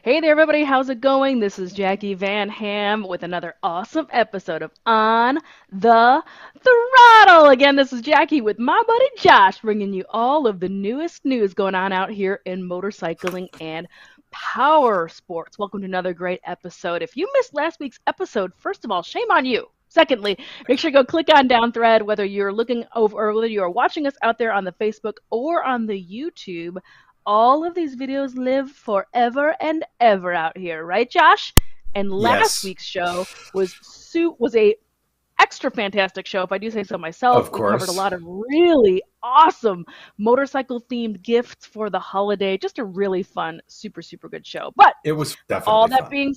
Hey there, everybody. How's it going? This is Jackie Van Ham with another awesome episode of On the Throttle. Again, this is Jackie with my buddy Josh, bringing you all of the newest news going on out here in motorcycling and power sports. Welcome to another great episode. If you missed last week's episode, first of all, shame on you. Secondly, make sure you go click on down thread, whether you're looking over or whether you are watching us out there on the Facebook or on the YouTube. All of these videos live forever and ever out here, right, Josh? And last Yes, week's show was a extra fantastic show, if I do say so myself. of We covered a course. lot of really awesome motorcycle themed gifts for the holiday. Just a really fun, super good show. But It was all definitely that fun. being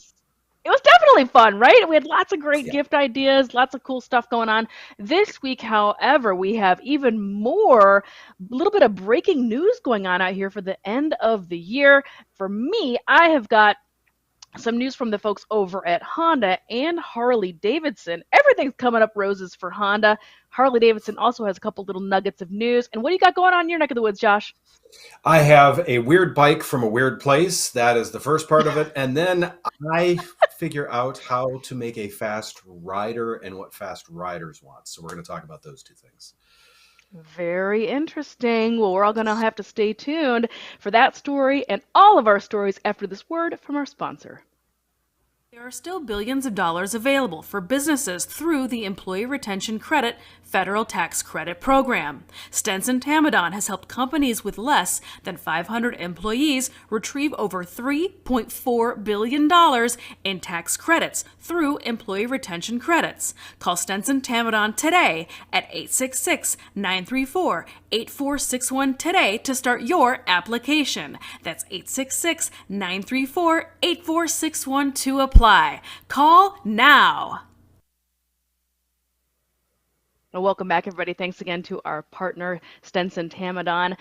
it was definitely fun, right? We had lots of great Yeah. gift ideas, lots of cool stuff going on. This week, however, we have even more, a little bit of breaking news going on out here for the end of the year. For me, I have got some news from the folks over at Honda and Harley Davidson. Everything's coming up roses for Honda. Harley Davidson also has a couple little nuggets of news. And what do you got going on in your neck of the woods, Josh? I have a weird bike from a weird place. That is the first part of it. And then I figure out how to make a fast rider and what fast riders want. So we're going to talk about those two things. Very interesting. Well, we're all going to have to stay tuned for that story and all of our stories after this word from our sponsor. There are still billions of dollars available for businesses through the Employee Retention Credit federal tax credit program. Stenson Tamadon has helped companies with less than 500 employees retrieve over $3.4 billion in tax credits through employee retention credits. Call Stenson Tamadon today at 866-934-8461 today to start your application. That's 866-934-8461 to apply. Call now. Well, welcome back, everybody. Thanks again to our partner, Stenson Tamadon.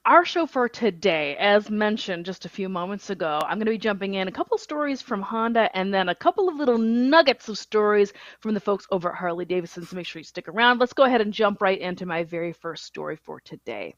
Our show for today, as mentioned just a few moments ago, I'm going to be jumping in a couple stories from Honda and then a couple of little nuggets of stories from the folks over at Harley Davidson. So make sure you stick around. Let's go ahead and jump right into my very first story for today.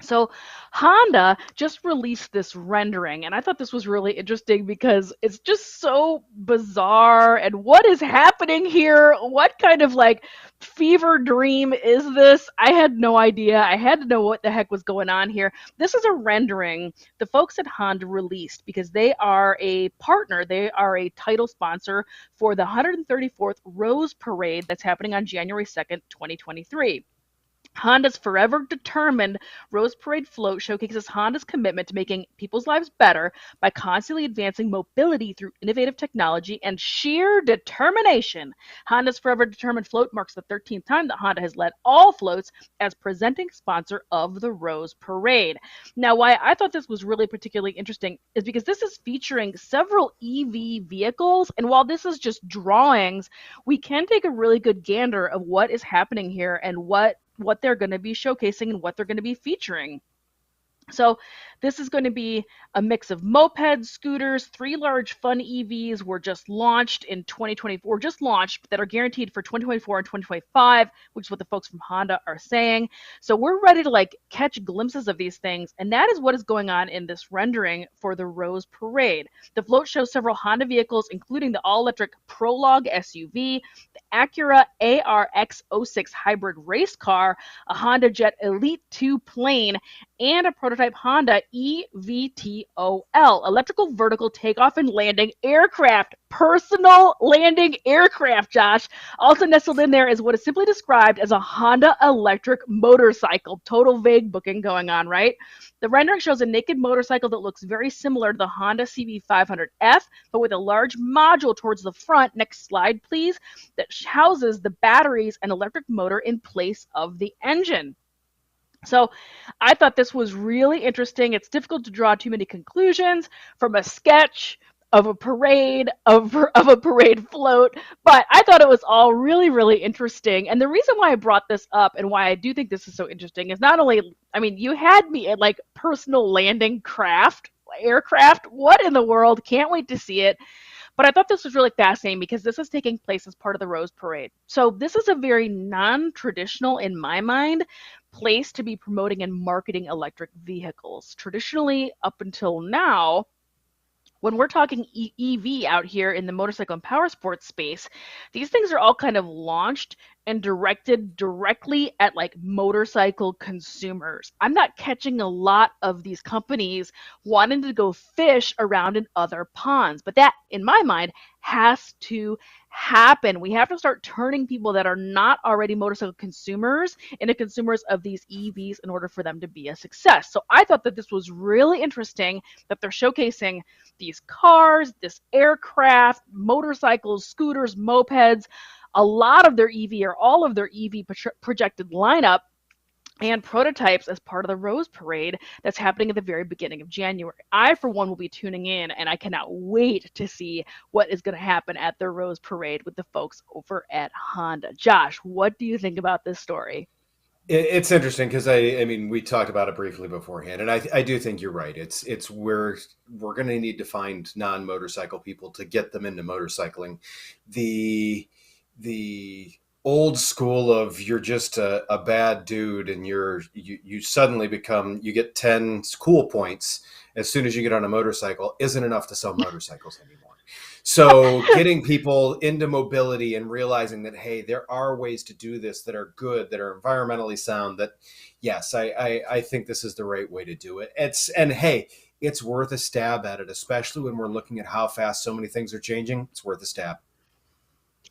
So Honda just released this rendering, and I thought this was really interesting because it's just so bizarre. And what is happening here? What kind of like fever dream is this? I had no idea. I had to know what the heck was going on here. This is a rendering the folks at Honda released because they are a partner. They are a title sponsor for the 134th Rose Parade that's happening on January 2nd, 2023. Honda's Forever Determined Rose Parade float showcases Honda's commitment to making people's lives better by constantly advancing mobility through innovative technology and sheer determination. Honda's Forever Determined float marks the 13th time that Honda has led all floats as presenting sponsor of the Rose Parade. Now, why I thought this was really particularly interesting is because this is featuring several EV vehicles, and while this is just drawings, we can take a really good gander of what is happening here and what they're going to be showcasing and what they're going to be featuring. So this is going to be a mix of mopeds, scooters, three large fun EVs were just launched in 2024, just launched that are guaranteed for 2024 and 2025, which is what the folks from Honda are saying. So we're ready to like catch glimpses of these things. And that is what is going on in this rendering for the Rose Parade. The float shows several Honda vehicles, including the all-electric Prologue SUV, the Acura ARX06 hybrid race car, a Honda Jet Elite 2 plane, and a prototype Honda EVTOL, electrical vertical takeoff and landing aircraft, personal landing aircraft, Josh. Also nestled in there is what is simply described as a Honda electric motorcycle. Total vague booking going on, right? The rendering shows a naked motorcycle that looks very similar to the Honda CB500F, but with a large module towards the front, next slide please, that houses the batteries and electric motor in place of the engine. So I thought this was really interesting. It's difficult to draw too many conclusions from a sketch of a parade, of a parade float, but I thought it was all really interesting. And the reason why I brought this up and why I do think this is so interesting is not only, I mean, you had me at like personal landing craft, aircraft. What in the world? Can't wait to see it. But I thought this was really fascinating because this is taking place as part of the Rose Parade. So this is a very non-traditional, in my mind, place to be promoting and marketing electric vehicles. Traditionally, up until now, when we're talking EV out here in the motorcycle and power sports space, these things are all kind of launched and directed directly at like motorcycle consumers. I'm not catching a lot of these companies wanting to go fish around in other ponds, but that, in my mind, has to happen. We have to start turning people that are not already motorcycle consumers into consumers of these EVs in order for them to be a success. So I thought that this was really interesting that they're showcasing these cars, this aircraft, motorcycles, scooters, mopeds, a lot of their EV or all of their EV projected lineup and prototypes as part of the Rose Parade that's happening at the very beginning of January. I, for one, will be tuning in, and I cannot wait to see what is going to happen at the Rose Parade with the folks over at Honda. Josh, what do you think about this story? It's interesting because I mean, we talked about it briefly beforehand, and I do think you're right. It's where we're going to need to find non-motorcycle people to get them into motorcycling. The old school of you're just a bad dude and you suddenly you get 10 cool points as soon as you get on a motorcycle isn't enough to sell motorcycles anymore. So getting people into mobility and realizing that, hey, there are ways to do this that are good, that are environmentally sound, that yes, I think this is the right way to do it. And hey, it's worth a stab at it, especially when we're looking at how fast so many things are changing. It's worth a stab.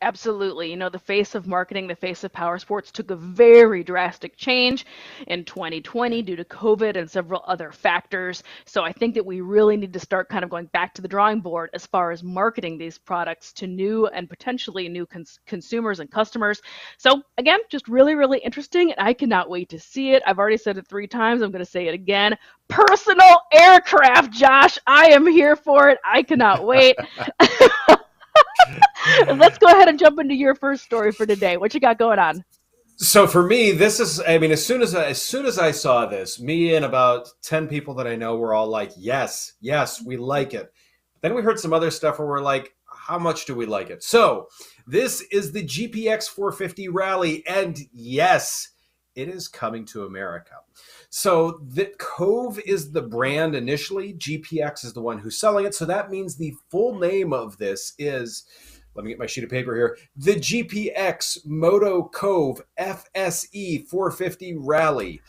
Absolutely. You know, the face of marketing, the face of power sports took a very drastic change in 2020 due to COVID and several other factors. So I think that we really need to start kind of going back to the drawing board as far as marketing these products to new and potentially new consumers and customers. So again, just really, really interesting. And I cannot wait to see it. I've already said it 3 times. I'm going to say it again. Personal aircraft, Josh. I am here for it. I cannot wait. Let's go ahead and jump into your first story for today. What you got going on? So for me, this is, I mean, as soon as I saw this, me and about 10 people that I know were all like, yes, yes, we like it. Then we heard some other stuff where we're like, how much do we like it? So this is the GPX 450 Rally, and yes, it is coming to America. So the Cove is the brand initially. GPX is the one who's selling it. So that means the full name of this is, let me get my sheet of paper here, the GPX Moto Cove FSE 450 Rally.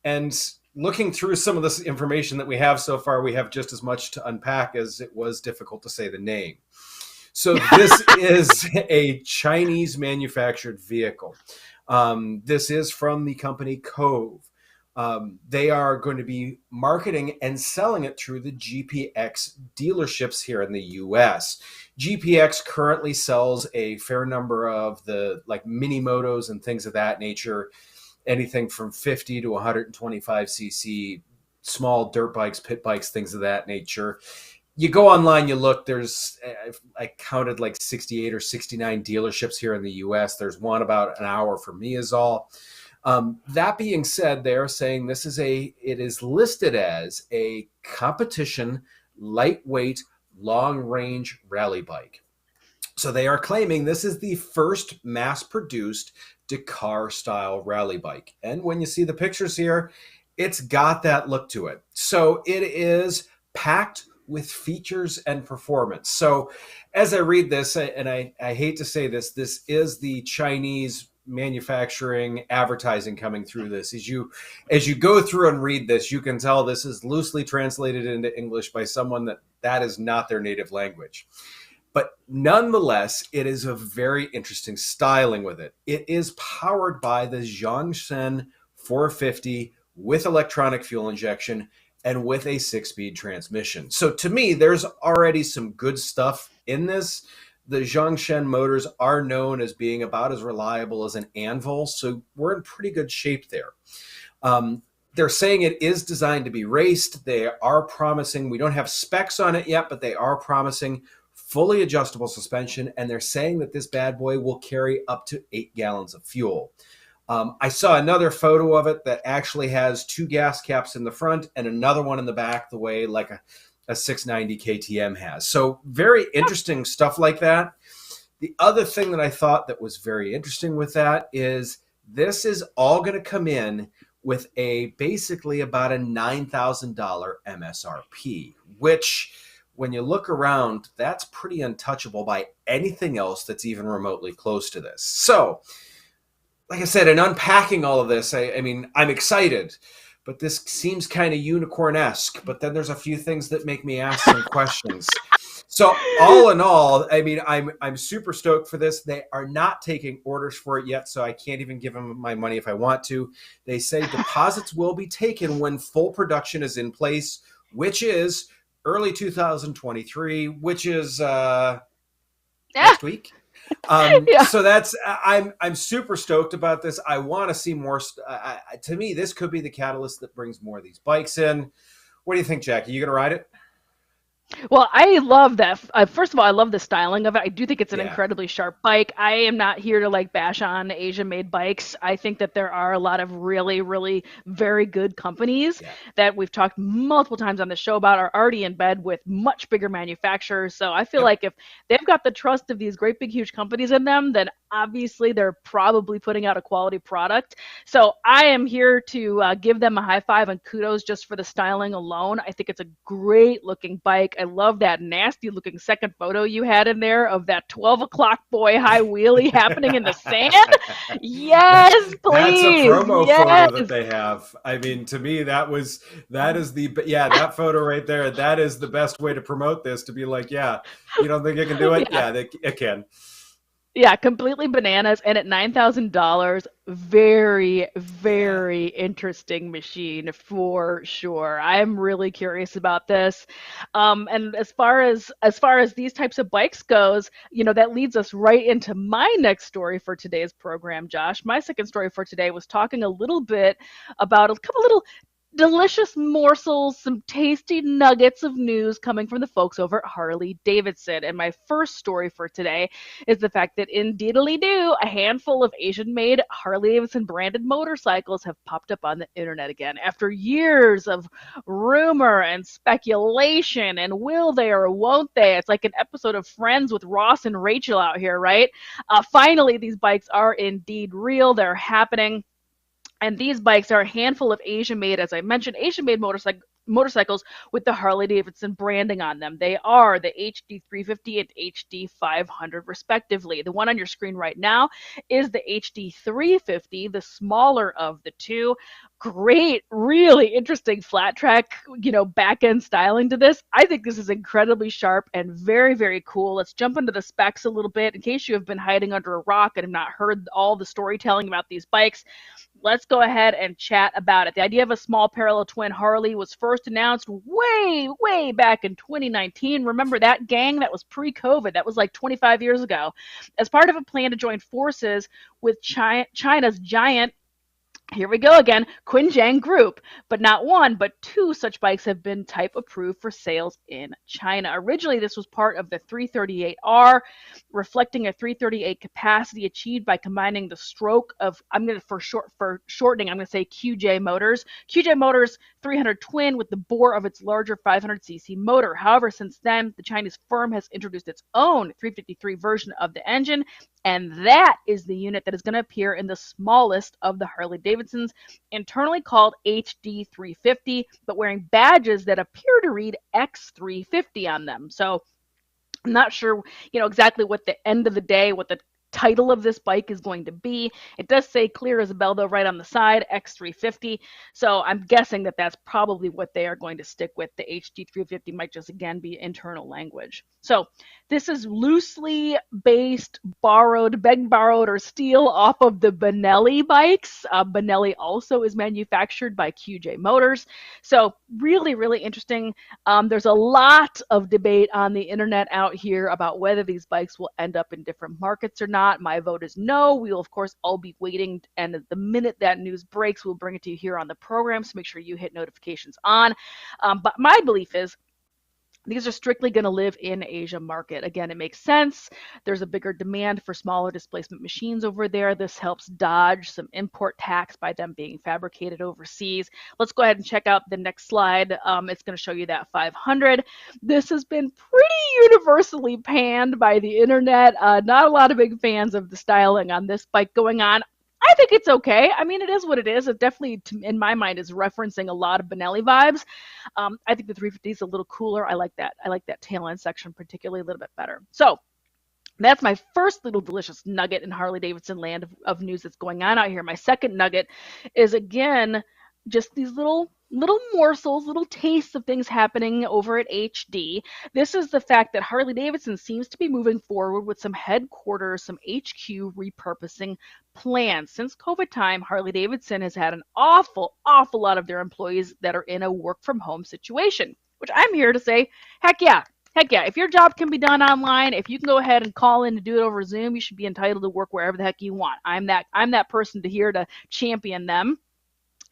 And looking through some of this information that we have so far, we have just as much to unpack as it was difficult to say the name. So this is a Chinese manufactured vehicle. This is from the company Cove. They are going to be marketing and selling it through the GPX dealerships here in the US. GPX currently sells a fair number of the like mini motos and things of that nature, anything from 50 to 125cc, small dirt bikes, pit bikes, things of that nature. You go online, you look, there's, I counted like 68 or 69 dealerships here in the US. There's one about an hour from me is all. That being said, they're saying it is listed as a competition, lightweight, long range rally bike. So they are claiming this is the first mass produced Dakar style rally bike. And when you see the pictures here, it's got that look to it. So it is packed with features and performance. So as I read this, and I hate to say this, this is the Chinese manufacturing advertising coming through this. As you go through and read this, you can tell this is loosely translated into English by someone that is not their native language. But nonetheless, it is a very interesting styling with it. It is powered by the Zhongshan 450 with electronic fuel injection and with a 6-speed transmission. So to me, there's already some good stuff in this. The Zhongshan motors are known as being about as reliable as an anvil, so we're in pretty good shape there. They're saying it is designed to be raced. They are promising, we don't have specs on it yet, but they are promising fully adjustable suspension, and they're saying that this bad boy will carry up to 8 gallons of fuel. I saw another photo of it that actually has 2 gas caps in the front and another one in the back, the way like a 690 KTM has. So very interesting stuff like that. The other thing that I thought that was very interesting with that is this is all going to come in with basically about a $9,000 MSRP, which when you look around, that's pretty untouchable by anything else that's even remotely close to this. So, like I said, in unpacking all of this, I mean, I'm excited, but this seems kind of unicorn-esque. But then there's a few things that make me ask some questions. So all in all, I mean, I'm super stoked for this. They are not taking orders for it yet, so I can't even give them my money if I want to. They say deposits will be taken when full production is in place, which is early 2023, which is Yeah, next week. yeah. So that's I'm super stoked about this. I want to see more. To me, this could be the catalyst that brings more of these bikes in. What do you think, Jackie? You gonna ride it? Well, I love that. First of all, I love the styling of it. I do think it's an Yeah, incredibly sharp bike. I am not here to like bash on Asian-made bikes. I think that there are a lot of really, really very good companies yeah, that we've talked multiple times on the show about are already in bed with much bigger manufacturers. So I feel yep. like if they've got the trust of these great big huge companies in them, then obviously they're probably putting out a quality product. So I am here to give them a high five and kudos just for the styling alone. I think it's a great looking bike. I love that nasty looking second photo you had in there of that 12 o'clock boy high wheelie happening in the sand. That, Yes, that's a please. promo photo that Yes. they have. I mean, to me, that is the yeah, that photo right there. That is the best way to promote this. To be like, yeah, you don't think it can do it? Yeah. Yeah, it can. Yeah, completely bananas. And at $9,000, very, Yeah. very interesting machine for sure. I'm really curious about this. And as far as these types of bikes goes, that leads us right into my next story for today's program, Josh. My second story for today was talking a little bit about a couple little delicious morsels, some tasty nuggets of news coming from the folks over at Harley Davidson. And my first story for today is the fact that indeedly do, a handful of Asian made Harley Davidson branded motorcycles have popped up on the internet again after years of rumor and speculation and will they or won't they. It's like an episode of Friends with Ross and Rachel out here, right? Finally, these bikes are indeed real, they're happening. And these bikes are a handful of Asian made, as I mentioned, Asian made motorcycles with the Harley Davidson branding on them. They are the HD 350 and HD 500, respectively. The one on your screen right now is the HD 350, the smaller of the two. Great, really interesting flat track, back end styling to this. I think this is incredibly sharp and very, very cool. Let's jump into the specs a little bit in case you have been hiding under a rock and have not heard all the storytelling about these bikes. Let's go ahead and chat about it. The idea of a small parallel twin Harley was first announced way, way back in 2019. Remember that, gang? That was pre-COVID. That was like 25 years ago. As part of a plan to join forces with China's giant, here we go again, Quinjiang Group. But not one, but two such bikes have been type approved for sales in China. Originally, this was part of the 338R, reflecting a 338 capacity achieved by combining the stroke of, for shortening, I'm going to say QJ Motors. QJ Motors 300 twin with the bore of its larger 500cc motor. However, since then, the Chinese firm has introduced its own 353 version of the engine, and that is the unit that is going to appear in the smallest of the Harley Davidsons, internally called HD350, but wearing badges that appear to read X350 on them. So I'm not sure, exactly what the end of the day, what the title of this bike is going to be. It does say clear as a bell though right on the side, X350. So I'm guessing that that's probably what they are going to stick with. The HD350 might just again be internal language. So this is loosely based, begged, borrowed, or steal off of the Benelli bikes. Benelli also is manufactured by QJ Motors. So really, really interesting. There's a lot of debate on the internet out here about whether these bikes will end up in different markets or not. My vote is no. We will, of course, all be waiting. And the minute that news breaks, we'll bring it to you here on the program. So make sure you hit notifications on. But my belief is these are strictly going to live in Asia market. Again, it makes sense. There's a bigger demand for smaller displacement machines over there. This helps dodge some import tax by them being fabricated overseas. Let's go ahead and check out the next slide. It's going to show you that 500. This has been pretty universally panned by the internet. Not a lot of big fans of the styling on this bike going on. I think it's okay. I mean, it is what it is. It definitely, in my mind, is referencing a lot of Benelli vibes. I think the 350 is a little cooler. I like that. I like that tail end section particularly a little bit better. So that's my first little delicious nugget in Harley Davidson land of news that's going on out here. My second nugget is again just these little morsels, little tastes of things happening over at HD. This is the fact that Harley Davidson seems to be moving forward with some headquarters, some HQ repurposing plans. Since COVID time, Harley Davidson has had an awful lot of their employees that are in a work from home situation, which I'm here to say, heck yeah, heck yeah, if your job can be done online, if you can go ahead and call in to do it over Zoom, you should be entitled to work wherever the heck you want. I'm that person to here to champion them.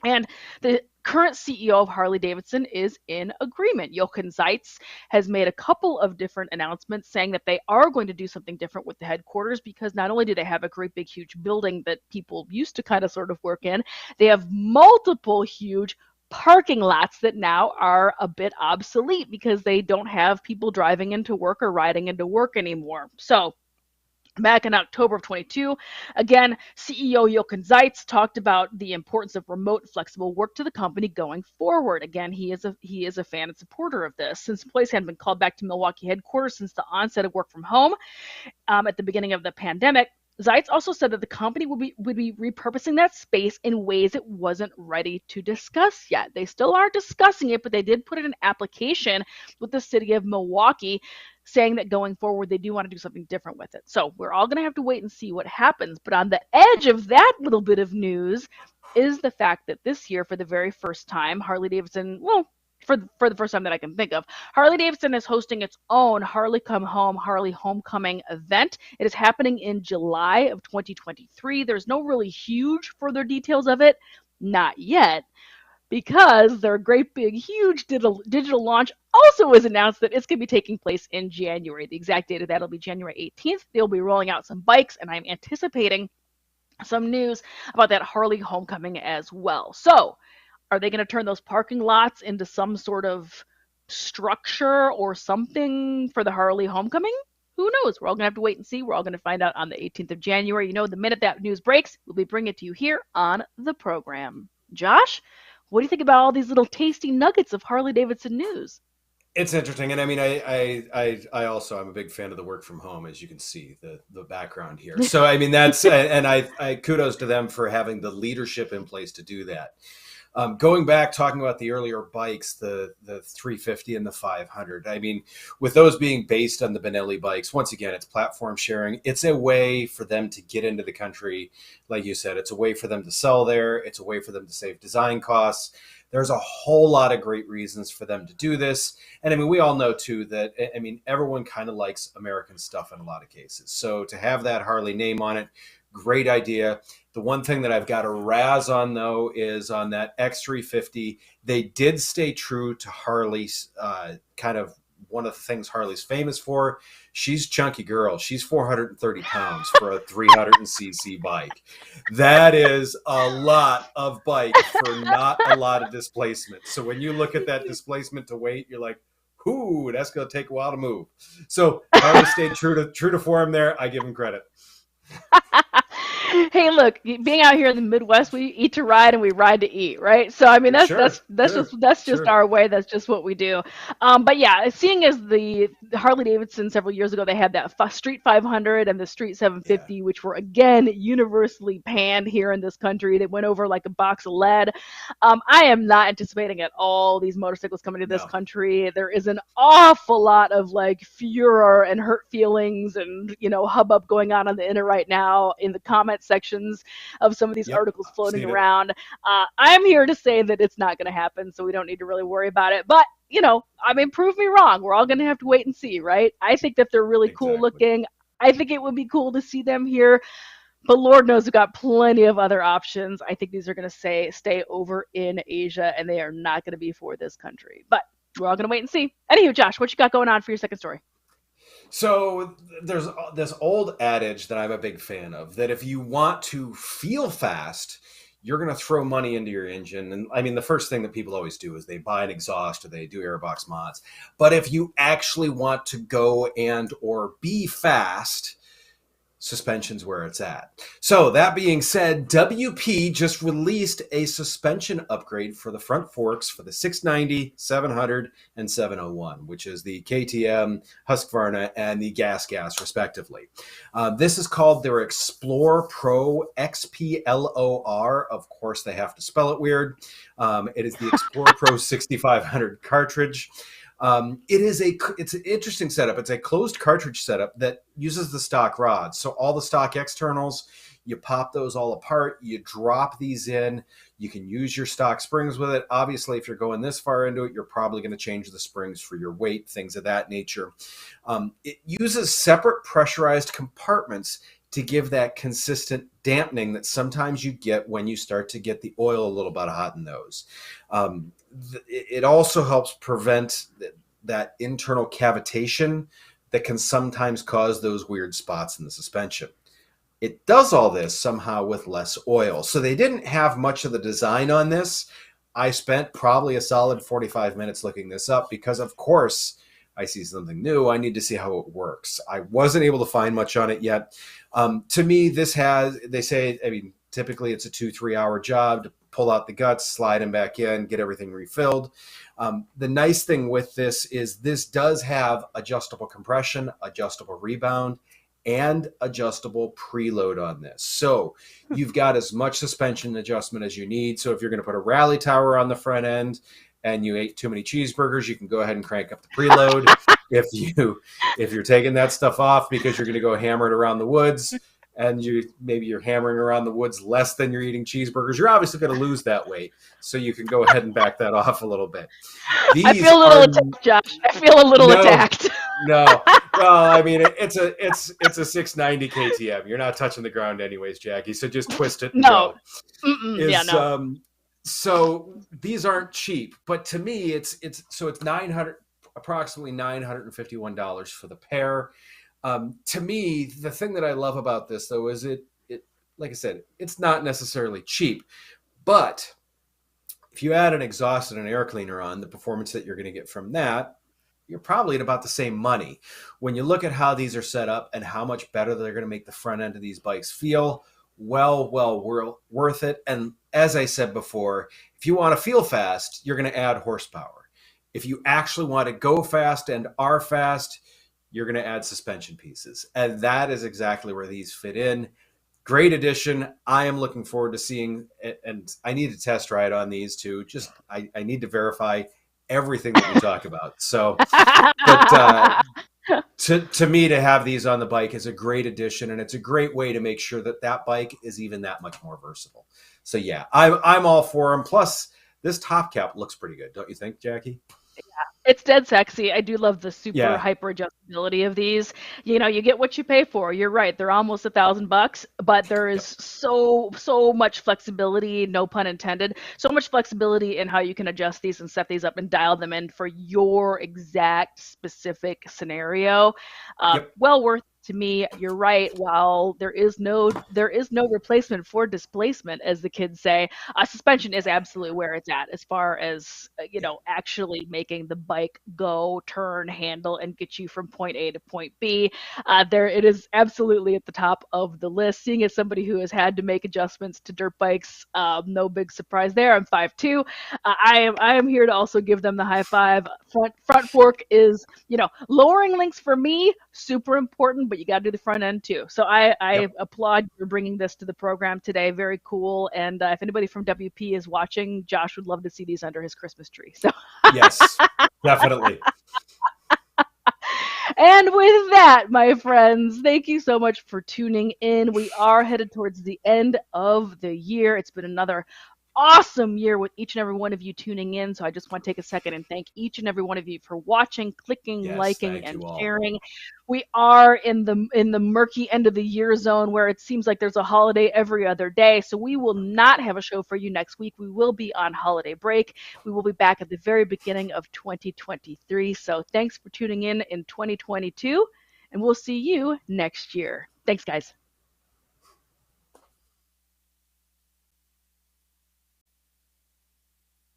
And the current CEO of Harley Davidson is in agreement. Jochen Zeitz has made a couple of different announcements saying that they are going to do something different with the headquarters because not only do they have a great big huge building that people used to kind of sort of work in, they have multiple huge parking lots that now are a bit obsolete because they don't have people driving into work or riding into work anymore. So back in October of 22, again, CEO Jochen Zeitz talked about the importance of remote and flexible work to the company going forward. Again, he is a fan and supporter of this. Since employees hadn't been called back to Milwaukee headquarters since the onset of work from home at the beginning of the pandemic, Zeitz also said that the company would be repurposing that space in ways it wasn't ready to discuss yet. They still aren't discussing it, but they did put in an application with the city of Milwaukee saying that going forward they do want to do something different with it. So we're all going to have to wait and see what happens. But on the edge of that little bit of news is the fact that this year, for the very first time, Harley Davidson, well, for the first time that I can think of, Harley Davidson is hosting its own Harley Come Home, Harley Homecoming event. It is happening in July of 2023. There's no really huge further details of it, not yet, because their great big huge digital launch also was announced that it's going to be taking place in January. The exact date of that will be January 18th. They'll be rolling out some bikes, and I'm anticipating some news about that Harley Homecoming as well. So are they going to turn those parking lots into some sort of structure or something for the Harley Homecoming? Who knows? We're all going to have to wait and see. We're all going to find out on the 18th of January. You know, the minute that news breaks, we'll be bringing it to you here on the program. Josh, what do you think about all these little tasty nuggets of Harley Davidson news? It's interesting, and I mean, I also I'm a big fan of the work from home, as you can see the background here. So I mean, that's and I kudos to them for having the leadership in place to do that. Going back, talking about the earlier bikes, the 350 and the 500. I mean, with those being based on the Benelli bikes, once again, it's platform sharing. It's a way for them to get into the country. Like you said, it's a way for them to sell there. It's a way for them to save design costs. There's a whole lot of great reasons for them to do this. And I mean, we all know too that, I mean, everyone kind of likes American stuff in a lot of cases. So to have that Harley name on it, great idea. The one thing that I've got a razz on, though, is on that X350. They did stay true to Harley's kind of one of the things Harley's famous for. She's chunky girl. She's 430 pounds for a 300cc bike. That is a lot of bike for not a lot of displacement. So when you look at that displacement to weight, you're like, ooh, that's going to take a while to move. So Harley stayed true to form there. I give him credit. Hey, look, being out here in the Midwest, we eat to ride and we ride to eat, right? So I mean, that's just our way. That's just what we do. But yeah, seeing as the Harley Davidson several years ago, they had that Street 500 and the Street 750, Yeah. which were again universally panned here in this country. They went over like a box of lead. I am not anticipating at all these motorcycles coming to this No. country. There is an awful lot of like furor and hurt feelings and hubbub going on the internet right now in the comment sections of some of these Yep. articles floating Seen it. around. I'm here to say that it's not going to happen, so we don't need to really worry about it. But I mean, prove me wrong. We're all going to have to wait and see, right? I think that they're really cool Exactly. looking. I think it would be cool to see them here. But Lord knows we've got plenty of other options. I think these are going to stay over in Asia, and they are not going to be for this country. But we're all going to wait and see. Anywho, Josh, what you got going on for your second story? So there's this old adage that I'm a big fan of, that if you want to feel fast, you're going to throw money into your engine. And I mean, the first thing that people always do is they buy an exhaust or they do airbox mods. But if you actually want to go and or be fast, suspension's where it's at. So that being said, WP just released a suspension upgrade for the front forks for the 690, 700, and 701, which is the KTM, Husqvarna, and the Gas respectively. This is called their Explore Pro XPLOR. Of course, they have to spell it weird. It is the Explore Pro 6500 cartridge. It's an interesting setup. It's a closed cartridge setup that uses the stock rods. So all the stock externals, you pop those all apart, you drop these in, you can use your stock springs with it. Obviously, if you're going this far into it, you're probably going to change the springs for your weight, things of that nature. It uses separate pressurized compartments to give that consistent dampening that sometimes you get when you start to get the oil a little bit hot in those. It also helps prevent that internal cavitation that can sometimes cause those weird spots in the suspension. It does all this somehow with less oil. So they didn't have much of the design on this. I spent probably a solid 45 minutes looking this up because, of course, I see something new. I need to see how it works. I wasn't able to find much on it yet. To me, they say, I mean, typically it's a 2-3 hour job to pull out the guts, slide them back in, get everything refilled. The nice thing with this does have adjustable compression, adjustable rebound, and adjustable preload on this. So you've got as much suspension adjustment as you need. So if you're going to put a rally tower on the front end and you ate too many cheeseburgers, you can go ahead and crank up the preload. If you're taking that stuff off because you're going to go hammer it around the woods, and you're hammering around the woods less than you're eating cheeseburgers, you're obviously going to lose that weight. So you can go ahead and back that off a little bit. I These feel a little are attacked, Josh. I feel a little no, attacked. no. Well, I mean, it's a 690 KTM. You're not touching the ground anyways, Jackie. So just twist it and No. go. Yeah, no. So these aren't cheap, but to me, it's 900, approximately $951 for the pair. To me, the thing that I love about this, though, is it like I said, it's not necessarily cheap, but if you add an exhaust and an air cleaner on, the performance that you're going to get from that, you're probably at about the same money. When you look at how these are set up and how much better they're going to make the front end of these bikes feel, well worth it. And as I said before, if you want to feel fast, you're going to add horsepower. If you actually want to go fast and are fast, you're going to add suspension pieces. And that is exactly where these fit in. Great addition. I am looking forward to seeing it, and I need to test ride on these too. I need to verify everything that we talk about. So, but to me, to have these on the bike is a great addition, and it's a great way to make sure that bike is even that much more versatile. So yeah, I'm all for them. Plus, this top cap looks pretty good, don't you think, Jackie? It's dead sexy. I do love the super Yeah. hyper adjustability of these. You get what you pay for. You're right. They're almost $1,000, but there is Yep. so much flexibility, no pun intended, so much flexibility in how you can adjust these and set these up and dial them in for your exact specific scenario. Yep. Well worth to me. You're right. While there is no replacement for displacement, as the kids say, suspension is absolutely where it's at as far as Yep. actually making the bike go, turn, handle, and get you from point A to point B. There, it is absolutely at the top of the list. Seeing as somebody who has had to make adjustments to dirt bikes, no big surprise there. I'm 5'2". I am here to also give them the high five. Front fork is lowering links for me super important, but you got to do the front end too. So I Yep. applaud you for bringing this to the program today. Very cool. And if anybody from WP is watching, Josh would love to see these under his Christmas tree. So, Yes, definitely. and with that, my friends, thank you so much for tuning in. We are headed towards the end of the year. It's been another awesome year with each and every one of you tuning in. So I just want to take a second and thank each and every one of you for watching, clicking, Yes, liking, thank and you all. sharing. We are in the murky end of the year zone where it seems like there's a holiday every other day. So we will not have a show for you next week. We will be on holiday break. We will be back at the very beginning of 2023. So thanks for tuning in 2022, and we'll see you next year. Thanks, guys.